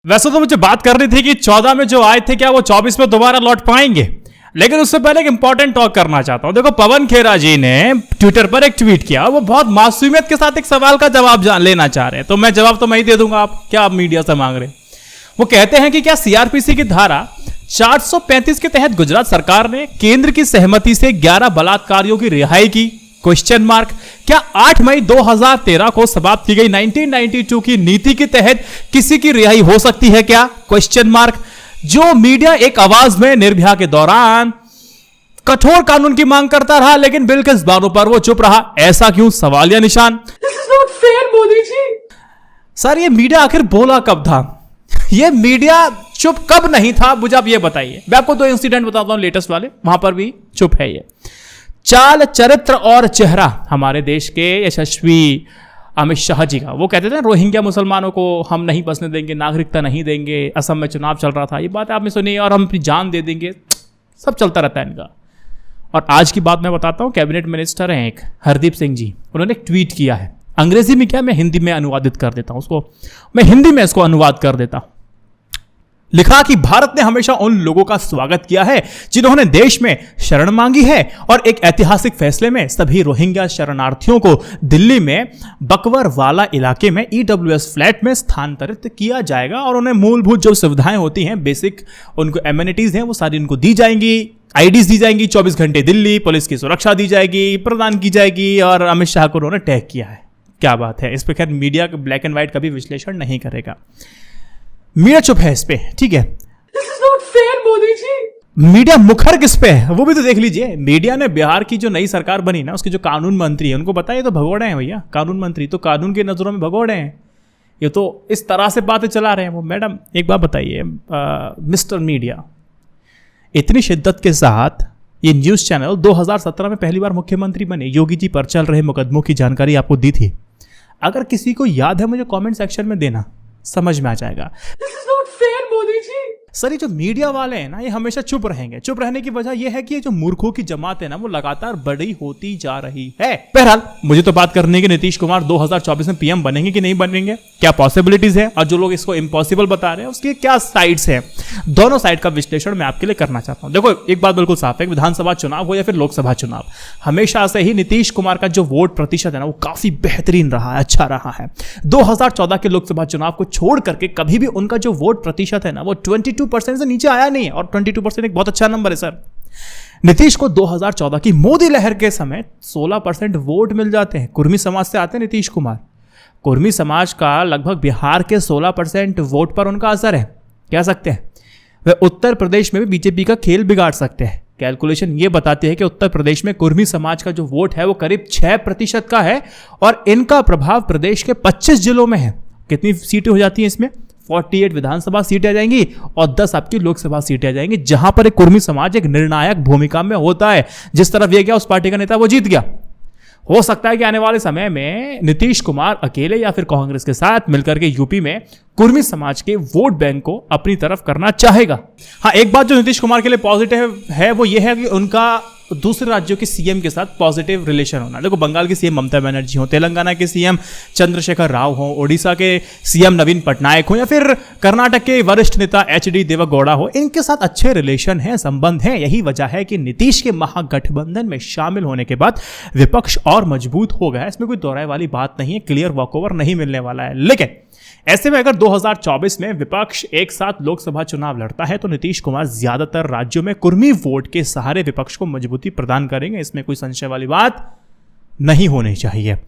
वैसे तो मुझे बात करनी थी कि 14 में जो आए थे क्या वो 24 में दोबारा लौट पाएंगे, लेकिन उससे पहले एक इंपॉर्टेंट टॉक करना चाहता हूं। देखो, पवन खेरा जी ने ट्विटर पर एक ट्वीट किया, वो बहुत मासूमियत के साथ एक सवाल का जवाब लेना चाह रहे हैं, तो मैं जवाब तो मैं ही दे दूंगा। आप क्या आप मीडिया से मांग रहे हैं? वो कहते हैं कि क्या सीआरपीसी की धारा 435 के तहत गुजरात सरकार ने केंद्र की सहमति से 11 बलात्कारियों की रिहाई की? Question mark. क्या 8 मई 2013 को समाप्त की गई 1992 की नीति के तहत किसी की रिहाई हो सकती है क्या? Question mark. जो मीडिया एक आवाज में निर्भया के दौरान कठोर कानून की मांग करता रहा, लेकिन बिल के बातों पर वो चुप रहा, ऐसा क्यों? सवालिया निशान। This is not fair, Modi ji. Sir, ये मीडिया आखिर बोला कब था? ये मीडिया चुप कब नहीं था? मुझे आप ये बताइए। मैं आपको 2 इंसिडेंट बताता हूं लेटेस्ट वाले, वहां पर भी चुप है ये। चाल, चरित्र और चेहरा हमारे देश के यशस्वी अमित शाह जी का, वो कहते थे रोहिंग्या मुसलमानों को हम नहीं बसने देंगे, नागरिकता नहीं देंगे। असम में चुनाव चल रहा था, ये बात आपने सुनी, और हम अपनी जान दे देंगे। सब चलता रहता है इनका। और आज की बात मैं बताता हूं, कैबिनेट मिनिस्टर हैं एक हरदीप सिंह जी, उन्होंने एक ट्वीट किया है। अंग्रेजी में क्या, मैं हिंदी में अनुवादित कर देता हूं उसको, मैं हिंदी में इसको अनुवाद कर देता हूं। लिखा कि भारत ने हमेशा उन लोगों का स्वागत किया है जिन्होंने देश में शरण मांगी है, और एक ऐतिहासिक फैसले में सभी रोहिंग्या शरणार्थियों को दिल्ली में बकवरवाला इलाके में ईडब्ल्यूएस फ्लैट में स्थानांतरित किया जाएगा, और उन्हें मूलभूत जो सुविधाएं होती हैं, बेसिक उनको एमिनिटीज हैं, वो सारी उनको दी जाएंगी। आईडीज दी जाएंगी, 24 घंटे दिल्ली पुलिस की सुरक्षा दी जाएगी, प्रदान की जाएगी। और अमित शाह को उन्होंने टैग किया है। क्या बात है! इस पर खैर मीडिया ब्लैक एंड व्हाइट कभी विश्लेषण नहीं करेगा, मीडिया चुप है इस पे, ठीक है। This is not fair, Modi ji. Media मुखर किस पे है वो भी तो देख लीजिए। मीडिया ने बिहार की जो नई सरकार बनी ना, उसके जो कानून मंत्री है, उनको बताया, तो भगोड़े हैं भैया। कानून मंत्री तो कानून की नजरों में भगोड़े हैं, ये तो इस तरह से बातें चला रहे हैं वो। मैडम एक बात बताइए, मिस्टर मीडिया, इतनी शिद्दत के साथ ये न्यूज चैनल 2017 में पहली बार मुख्यमंत्री बने, योगी जी पर चल रहे मुकदमों की जानकारी आपको दी थी। अगर किसी को याद है, मुझे कमेंट सेक्शन में देना, समझ में आ जाएगा। This is not fair, Modi ji. Sir, ये जो मीडिया वाले हैं ना, ये हमेशा चुप रहेंगे। चुप रहने की वजह यह है कि ये जो मूर्खों की जमात है ना, वो लगातार बड़ी होती जा रही है। बहरहाल, मुझे तो बात करनी है कि नीतीश कुमार 2024 में पीएम बनेंगे कि नहीं बनेंगे, क्या पॉसिबिलिटीज है, और जो लोग इसको इम्पॉसिबल बता रहे हैं उसके क्या साइड्स हैं। दोनों साइड का विश्लेषण मैं आपके लिए करना चाहता हूं। देखो, एक बात बिल्कुल साफ है, विधानसभा चुनाव हो या फिर लोकसभा चुनाव, हमेशा से ही नीतीश कुमार का जो वोट प्रतिशत है ना, वो काफी बेहतरीन रहा है, अच्छा रहा है। 2014 के लोकसभा चुनाव को छोड़ करके कभी भी उनका जो वोट प्रतिशत है ना, वो 22% से नीचे आया नहीं है, और 22% एक बहुत अच्छा नंबर है सर। नीतीश को 2014 की मोदी लहर के समय 16% वोट मिल जाते हैं। कुर्मी समाज से आते हैं नीतीश कुमार। कुर्मी समाज का लगभग बिहार के 16% वोट पर उनका असर है, कह सकते हैं। वे उत्तर प्रदेश में भी बीजेपी का खेल बिगाड़ सकते हैं। कैलकुलेशन ये बताती है कि उत्तर प्रदेश में कुर्मी समाज का जो वोट है वो करीब 6% का है, और इनका प्रभाव प्रदेश के 25 जिलों में है। कितनी सीटें हो जाती हैं इसमें? 48 विधानसभा सीटें आ जाएंगी और 10 आपकी लोकसभा सीटें आ जाएंगी, जहां पर एक कुर्मी समाज एक निर्णायक भूमिका में होता है। जिस तरफ ये गया, उस पार्टी का नेता वो जीत गया। हो सकता है कि आने वाले समय में नीतीश कुमार अकेले या फिर कांग्रेस के साथ मिलकर के यूपी में कुर्मी समाज के वोट बैंक को अपनी तरफ करना चाहेगा। हाँ, एक बात जो नीतीश कुमार के लिए पॉजिटिव है वो ये है कि उनका दूसरे राज्यों के सीएम के साथ पॉजिटिव रिलेशन होना। देखो, बंगाल की सीएम ममता बनर्जी हो, तेलंगाना के सीएम चंद्रशेखर राव हो, ओडिशा के सीएम नवीन पटनायक हो, या फिर कर्नाटक के वरिष्ठ नेता एचडी देवेगौड़ा हो, इनके साथ अच्छे रिलेशन हैं, संबंध हैं। यही वजह है कि नीतीश के महागठबंधन में शामिल होने के बाद विपक्ष और मजबूत हो गया। इसमें कोई दोहराए वाली बात नहीं है, क्लियर वॉकओवर नहीं मिलने वाला है। लेकिन ऐसे में अगर 2024 में विपक्ष एक साथ लोकसभा चुनाव लड़ता है, तो नीतीश कुमार ज्यादातर राज्यों में कुर्मी वोट के सहारे विपक्ष को मजबूती प्रदान करेंगे। इसमें कोई संशय वाली बात नहीं होनी चाहिए।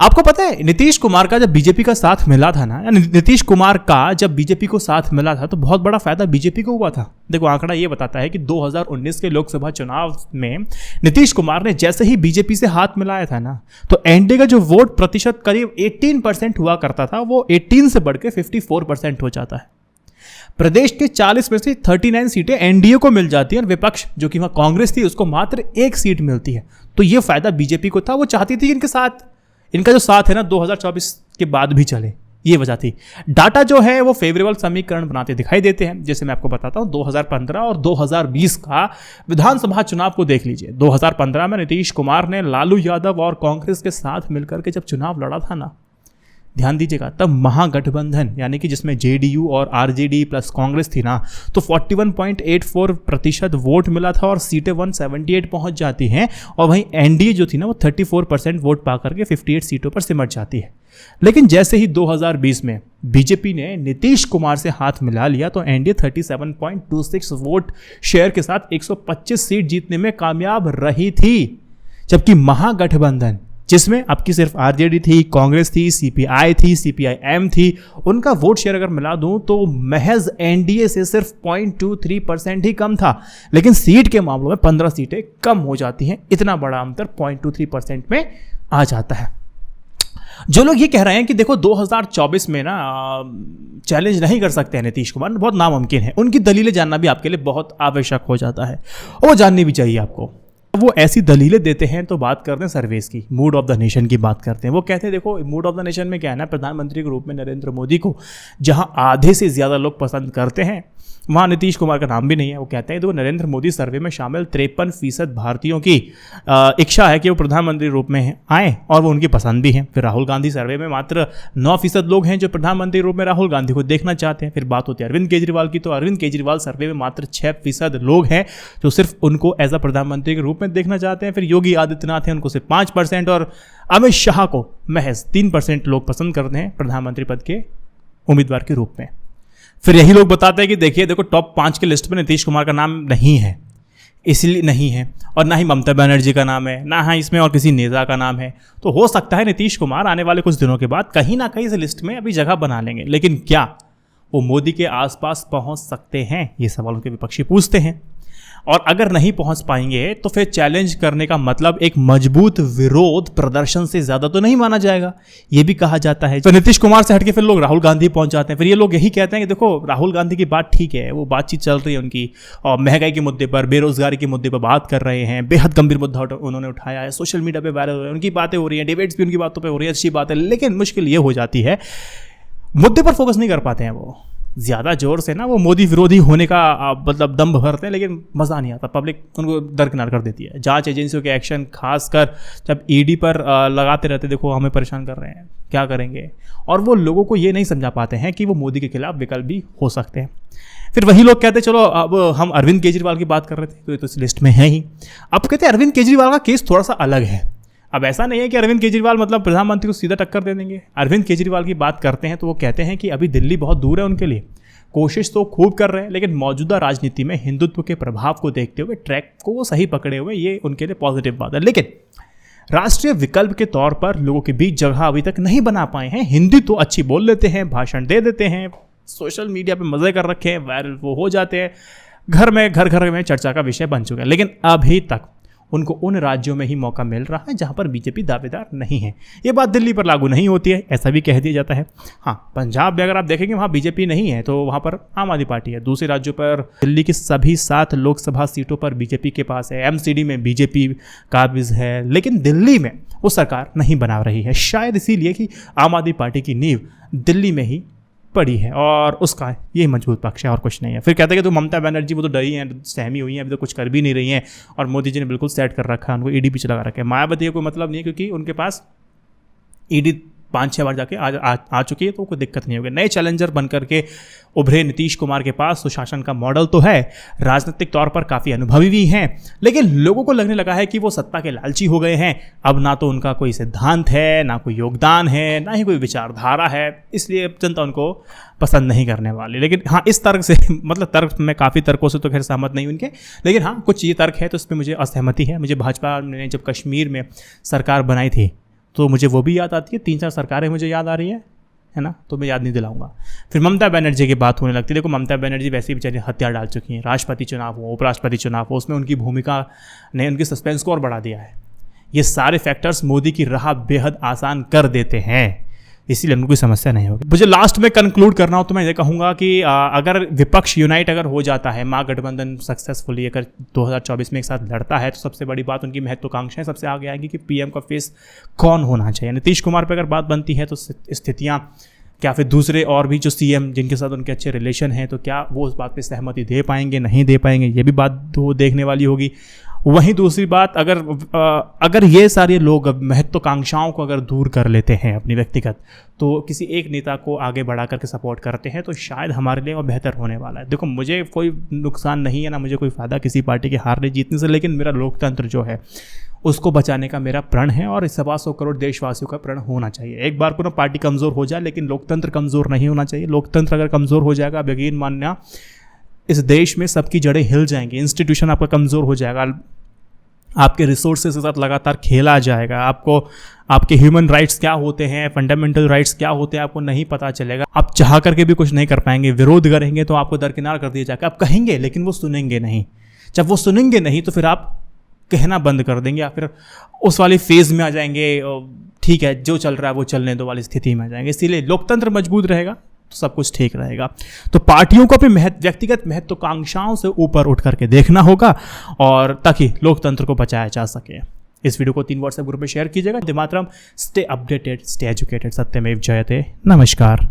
आपको पता है, नीतीश कुमार का जब बीजेपी का साथ मिला था ना, नीतीश कुमार का जब बीजेपी को साथ मिला था, तो बहुत बड़ा फायदा बीजेपी को हुआ था। देखो, आंकड़ा ये बताता है कि 2019 के लोकसभा चुनाव में नीतीश कुमार ने जैसे ही बीजेपी से हाथ मिलाया था ना, तो एनडीए का जो वोट प्रतिशत करीब 18% हुआ करता था, वो 18 से बढ़ के 54% हो जाता है। प्रदेश के 40 में से 39 सीटें एनडीए को मिल जाती हैं, और विपक्ष जो कि वहां कांग्रेस थी उसको मात्र 1 सीट मिलती है। तो ये फायदा बीजेपी को था। वो चाहती थी इनके साथ, इनका जो साथ है ना 2024 के बाद भी चले, ये वजह थी। डाटा जो है वो फेवरेबल समीकरण बनाते दिखाई देते हैं। जैसे मैं आपको बताता हूं, 2015 और 2020 का विधानसभा चुनाव को देख लीजिए। 2015 में नीतीश कुमार ने लालू यादव और कांग्रेस के साथ मिलकर के जब चुनाव लड़ा था ना, ध्यान दीजिएगा, तब महागठबंधन यानी कि जिसमें जेडीयू और आरजेडी प्लस कांग्रेस थी ना, तो 41.84% वोट मिला था और सीटें 178 पहुंच जाती हैं, और वहीं एनडीए जो थी ना वो 34% वोट पा करके 58 सीटों पर सिमट जाती है। लेकिन जैसे ही 2020 में बीजेपी ने नीतीश कुमार से हाथ मिला लिया तो एनडीए 37.26 वोट शेयर के साथ 125 सीट जीतने में कामयाब रही थी, जबकि महागठबंधन जिसमें आपकी सिर्फ आरजेडी थी, कांग्रेस थी, सीपीआई थी, सीपीआईएम थी, उनका वोट शेयर अगर मिला दूं तो महज एनडीए से सिर्फ 0.23% ही कम था। लेकिन सीट के मामलों में 15 सीटें कम हो जाती हैं, इतना बड़ा अंतर 0.23% में आ जाता है। जो लोग ये कह रहे हैं कि देखो 2024 में ना चैलेंज नहीं कर सकते हैं नीतीश कुमार, बहुत नामुमकिन है, उनकी दलीलें जानना भी आपके लिए बहुत आवश्यक हो जाता है, और वो जाननी भी चाहिए आपको। वो ऐसी दलीलें देते हैं तो बात करते हैं सर्वेस की, मूड ऑफ द नेशन की बात करते हैं। वो कहते हैं देखो मूड ऑफ द नेशन में क्या है ना, प्रधानमंत्री के रूप में नरेंद्र मोदी को जहां आधे से ज़्यादा लोग पसंद करते हैं वहाँ नीतीश कुमार का नाम भी नहीं है। वो कहते हैं तो नरेंद्र मोदी सर्वे में शामिल 53% भारतीयों की इच्छा है कि वो प्रधानमंत्री रूप में आए और वो उनकी पसंद भी है। फिर राहुल गांधी सर्वे में मात्र 9% लोग हैं जो प्रधानमंत्री रूप में राहुल गांधी को देखना चाहते हैं। फिर बात होती है अरविंद केजरीवाल की, तो अरविंद केजरीवाल सर्वे में मात्र 6% लोग हैं जो सिर्फ उनको एज अ प्रधानमंत्री के रूप में देखना चाहते हैं। फिर योगी आदित्यनाथ हैं, उनको सिर्फ 5%, और अमित शाह को महज 3% लोग पसंद करते हैं प्रधानमंत्री पद के उम्मीदवार के रूप में। फिर यही लोग बताते हैं कि देखिए देखो टॉप 5 के लिस्ट में नीतीश कुमार का नाम नहीं है, इसलिए नहीं है, और ना ही ममता बनर्जी का नाम है, ना ही इसमें और किसी नेता का नाम है। तो हो सकता है नीतीश कुमार आने वाले कुछ दिनों के बाद कहीं ना कहीं इस लिस्ट में अभी जगह बना लेंगे, लेकिन क्या वो मोदी के आसपास पहुंच सकते हैं, ये सवाल उनके विपक्षी पूछते हैं। और अगर नहीं पहुंच पाएंगे तो फिर चैलेंज करने का मतलब एक मजबूत विरोध प्रदर्शन से ज्यादा तो नहीं माना जाएगा, ये भी कहा जाता है। तो नीतीश कुमार से हटके फिर लोग राहुल गांधी पहुंच जाते हैं। फिर ये लोग यही कहते हैं कि देखो राहुल गांधी की बात ठीक है, वो बातचीत चल रही है उनकी, और महंगाई के मुद्दे पर, बेरोजगारी के मुद्दे पर बात कर रहे हैं, बेहद गंभीर मुद्दा उन्होंने उठाया है, सोशल मीडिया पर वायरल हो रहा है, उनकी बातें हो रही हैं, डिबेट्स भी उनकी बातों पर हो रही है, अच्छी बात है। लेकिन मुश्किल ये हो जाती है मुद्दे पर फोकस नहीं कर पाते हैं, वो ज़्यादा जोर से ना वो मोदी विरोधी होने का मतलब दम भरते हैं, लेकिन मज़ा नहीं आता, पब्लिक उनको दरकिनार कर देती है। जांच एजेंसियों के एक्शन खासकर जब ईडी पर लगाते रहते, देखो हमें परेशान कर रहे हैं, क्या करेंगे, और वो लोगों को ये नहीं समझा पाते हैं कि वो मोदी के खिलाफ विकल्प भी हो सकते हैं। फिर वही लोग कहते हैं चलो अब हम अरविंद केजरीवाल की बात कर रहे थे तो इस लिस्ट में है ही। अब कहते हैं अरविंद केजरीवाल का केस थोड़ा सा अलग है। अब ऐसा नहीं है कि अरविंद केजरीवाल मतलब प्रधानमंत्री को सीधा टक्कर दे देंगे। अरविंद केजरीवाल की बात करते हैं तो वो कहते हैं कि अभी दिल्ली बहुत दूर है उनके लिए, कोशिश तो खूब कर रहे हैं, लेकिन मौजूदा राजनीति में हिंदुत्व के प्रभाव को देखते हुए ट्रैक को वो सही पकड़े हुए, ये उनके लिए पॉजिटिव बात है। लेकिन राष्ट्रीय विकल्प के तौर पर लोगों के बीच जगह अभी तक नहीं बना पाए हैं। हिंदी तो अच्छी बोल लेते हैं, भाषण दे देते हैं, सोशल मीडिया पे मजे कर रखे हैं, वायरल वो हो जाते हैं, घर में चर्चा का विषय बन चुके हैं, लेकिन अभी तक उनको उन राज्यों में ही मौका मिल रहा है जहां पर बीजेपी दावेदार नहीं है। ये बात दिल्ली पर लागू नहीं होती है, ऐसा भी कह दिया जाता है। हाँ, पंजाब में अगर आप देखेंगे वहाँ बीजेपी नहीं है तो वहाँ पर आम आदमी पार्टी है। दूसरे राज्यों पर दिल्ली की सभी 7 लोकसभा सीटों पर बीजेपी के पास है, एमसीडी में बीजेपी काबिज है, लेकिन दिल्ली में वो सरकार नहीं बना रही है, शायद इसीलिए कि आम आदमी पार्टी की नींव दिल्ली में ही पड़ी है और उसका ये मजबूत पक्ष है और कुछ नहीं है। फिर कहते हैं कि तो ममता बनर्जी वो तो डरी हैं, सहमी हुई हैं, अभी तो कुछ कर भी नहीं रही हैं, और मोदी जी ने बिल्कुल सेट कर रखा है, उनको ईडी पीछे लगा रखा है। मायावती का कोई मतलब नहीं है क्योंकि उनके पास ईडी 5-6 बार जाके आ चुकी है, तो कोई दिक्कत नहीं होगी। नए चैलेंजर बनकर के उभरे नीतीश कुमार के पास सुशासन का मॉडल तो है, राजनीतिक तौर पर काफ़ी अनुभवी भी हैं, लेकिन लोगों को लगने लगा है कि वो सत्ता के लालची हो गए हैं। अब ना तो उनका कोई सिद्धांत है, ना कोई योगदान है, ना ही कोई विचारधारा है, इसलिए जनता उनको पसंद नहीं करने वाली। लेकिन हाँ, इस तर्क से मतलब तर्क में काफ़ी तर्कों से तो खैर सहमत नहीं उनके, लेकिन हाँ कुछ ये तर्क है तो इस पर मुझे असहमति है। मुझे भाजपा ने जब कश्मीर में सरकार बनाई थी तो मुझे वो भी याद आती है, 3-4 सरकारें मुझे याद आ रही है ना, तो मैं याद नहीं दिलाऊंगा। फिर ममता बनर्जी की बात होने लगती है। देखो ममता बनर्जी वैसे ही बेचारी हथियार डाल चुकी हैं, राष्ट्रपति चुनाव हो, उपराष्ट्रपति चुनाव हो, उसमें उनकी भूमिका ने उनकी सस्पेंस को और बढ़ा दिया है। ये सारे फैक्टर्स मोदी की राह बेहद आसान कर देते हैं, इसीलिए उनको कोई समस्या नहीं होगी। मुझे लास्ट में कंक्लूड करना हो तो मैं ये कहूँगा कि अगर विपक्ष यूनाइट अगर हो जाता है, महागठबंधन सक्सेसफुली अगर 2024 में एक साथ लड़ता है, तो सबसे बड़ी बात उनकी महत्वाकांक्षाएं सबसे आगे आएंगी कि पीएम का फेस कौन होना चाहिए। नीतीश कुमार पर अगर बात बनती है तो स्थितियाँ क्या फिर दूसरे और भी जो सीएम जिनके साथ उनके अच्छे रिलेशन हैं, तो क्या वो उस बात पे सहमति दे पाएंगे, नहीं दे पाएंगे, ये भी बात तो देखने वाली होगी। वहीं दूसरी बात, अगर ये सारे लोग महत्वाकांक्षाओं को अगर दूर कर लेते हैं अपनी व्यक्तिगत, तो किसी एक नेता को आगे बढ़ा करके सपोर्ट करते हैं, तो शायद हमारे लिए वो बेहतर होने वाला है। देखो, मुझे कोई नुकसान नहीं है, ना मुझे कोई फ़ायदा किसी पार्टी के हारने जीतने से, लेकिन मेरा लोकतंत्र जो है उसको बचाने का मेरा प्रण है, और 125 करोड़ देशवासियों का प्रण होना चाहिए। एक बार को ना पार्टी कमज़ोर हो जाए, लेकिन लोकतंत्र कमज़ोर नहीं होना चाहिए। लोकतंत्र अगर कमज़ोर हो जाएगा, अब यकीन मानना, इस देश में सबकी जड़ें हिल जाएंगी, इंस्टीट्यूशन आपका कमज़ोर हो जाएगा, आपके रिसोर्सेज के साथ लगातार खेला जाएगा, आपको आपके ह्यूमन राइट्स क्या होते हैं, फंडामेंटल राइट्स क्या होते हैं, आपको नहीं पता चलेगा। आप चाह करके भी कुछ नहीं कर पाएंगे, विरोध करेंगे तो आपको दरकिनार कर दिया जाएगा। आप कहेंगे लेकिन वो सुनेंगे नहीं। जब वो सुनेंगे नहीं तो फिर आप कहना बंद कर देंगे, या फिर उस वाली फेज़ में आ जाएंगे, ठीक है जो चल रहा है वो चलने दो वाली स्थिति में आ जाएंगे। इसीलिए लोकतंत्र मजबूत रहेगा तो सब कुछ ठीक रहेगा। तो पार्टियों को अपनी व्यक्तिगत महत्वाकांक्षाओं से ऊपर उठ करके देखना होगा, और ताकि लोकतंत्र को बचाया जा सके। इस वीडियो को 3 व्हाट्सएप ग्रुप में शेयर कीजिएगा। Vande Mataram. Stay updated, stay educated. Satyameva Jayate. नमस्कार।